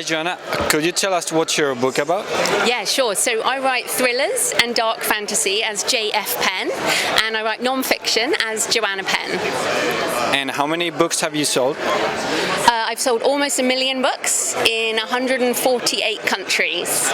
Hi Joanna, could you tell us what's your book about? Yeah, sure. So I write thrillers and dark fantasy as J.F. Penn, and I write non-fiction as Joanna Penn. And how many books have you sold? I've sold almost 1 million books in 148 countries.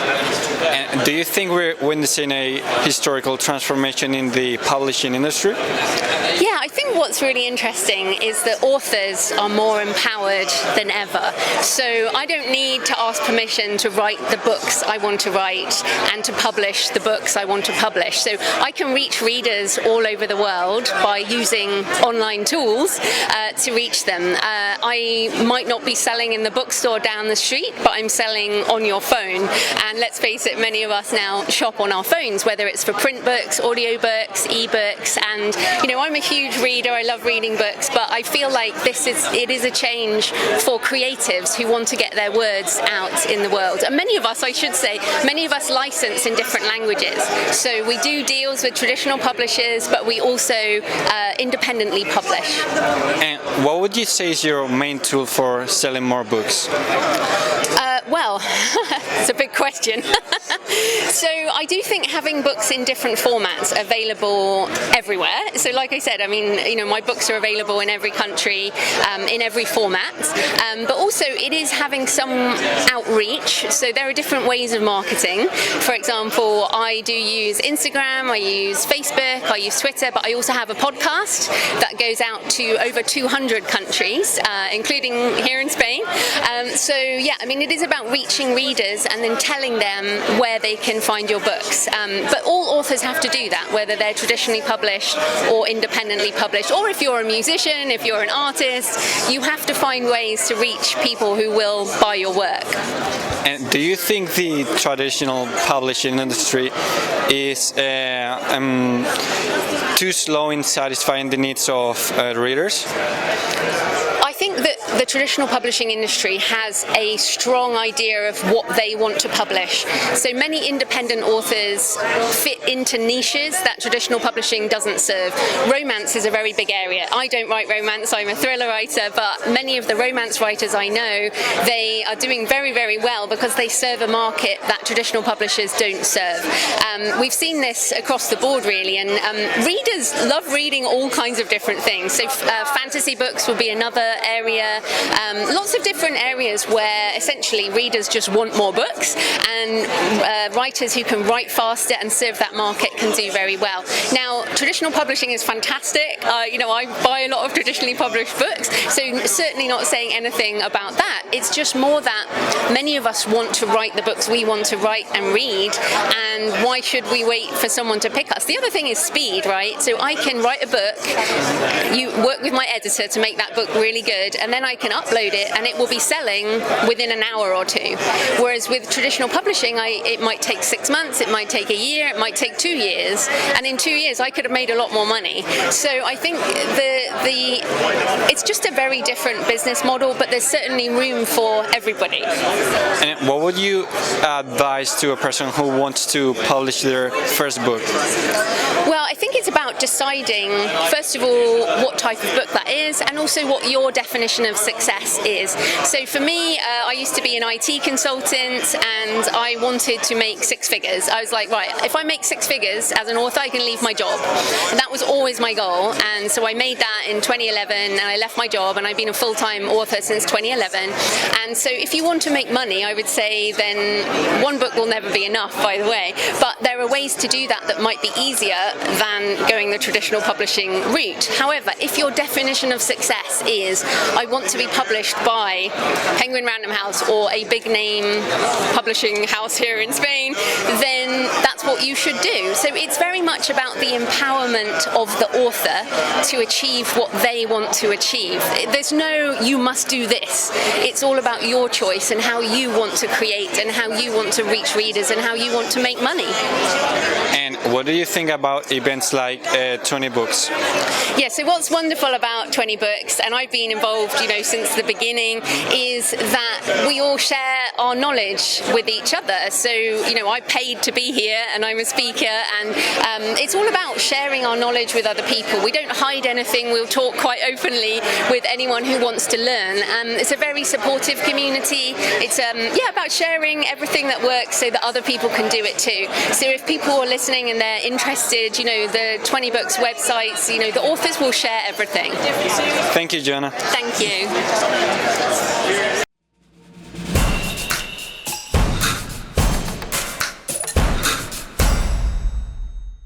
And do you think we're witnessing a historical transformation in the publishing industry? Yeah, I think what's really interesting is that authors are more empowered than ever. So I don't need to ask permission to write the books I want to write and to publish the books I want to publish. So I can reach readers all over the world by using online tools to reach them. I might not be selling in the bookstore down the street, but I'm selling on your phone. And let's face it, many of us now shop on our phones, whether it's for print books, audiobooks, ebooks, and I'm a huge reader. I love reading books, but I feel like it is a change for creatives who want to get their words out in the world. And many of us, I should say, license in different languages. So we do deals with traditional publishers, but we also independently publish. And what would you say is your main tool for selling more books? Well, it's a big question. So I do think having books in different formats available everywhere. So like I said, my books are available in every country, in every format. But also it is having some outreach. So there are different ways of marketing. For example, I do use Instagram, I use Facebook, I use Twitter, but I also have a podcast that goes out to over 200 countries, including here in Spain. It is about reaching readers and then telling them where they can find your books. But all authors have to do that, whether they're traditionally published or independently published. Or if you're a musician, if you're an artist, you have to find ways to reach people who will buy your work. And do you think the traditional publishing industry is too slow in satisfying the needs of readers? I think that the traditional publishing industry has a strong idea of what they want to publish. So many independent authors fit into niches that traditional publishing doesn't serve. Romance is a very big area. I don't write romance, I'm a thriller writer, but many of the romance writers I know, they are doing very, very well because they serve a market that traditional publishers don't serve. We've seen this across the board really, and readers love reading all kinds of different things. So fantasy books will be another area. Lots of different areas where essentially readers just want more books, and writers who can write faster and serve that market can do very well. Now, traditional publishing is fantastic. I buy a lot of traditionally published books, so certainly not saying anything about that. It's just more that many of us want to write the books we want to write and read, and why should we wait for someone to pick us? The other thing is speed, right? So I can write a book, you work with my editor to make that book really good, and then I can upload it and it will be selling within an hour or two. Whereas with traditional publishing, it might take 6 months, it might take a year, it might take 2 years, and in 2 years I could have made a lot more money. So I think it's just a very different business model, but there's certainly room for everybody. And what would you advise to a person who wants to publish their first book? Well, I think it's about deciding, first of all, what type of book that is, and also what your definition of success is. So for me, I used to be an IT consultant, and I wanted to make 6 figures. I was like, right, if I make 6 figures as an author, I can leave my job. And that was always my goal, and so I made that in 2011, and I left my job, and I've been a full-time author since 2011. And so if you want to make money, I would say then one book will never be enough, by the way, but there are ways to do that might be easier than going the traditional publishing route. However, if your definition of success is, I want to be published by Penguin Random House or a big name publishing house here in Spain, then that's what you should do. So it's very much about the empowerment of the author to achieve what they want to achieve. There's no, you must do this. It's all about your choice and how you want to create and how you want to reach readers and how you want to make money. And what do you think about events like 20Books? Yeah, so what's wonderful about 20Books, and I've been involved involved, since the beginning, is that we all share our knowledge with each other. So, I paid to be here and I'm a speaker, and it's all about sharing our knowledge with other people. We don't hide anything. We'll talk quite openly with anyone who wants to learn. It's a very supportive community. It's about sharing everything that works so that other people can do it too. So if people are listening and they're interested, the 20Books websites, the authors will share everything. Thank you, Joanna. Thank you.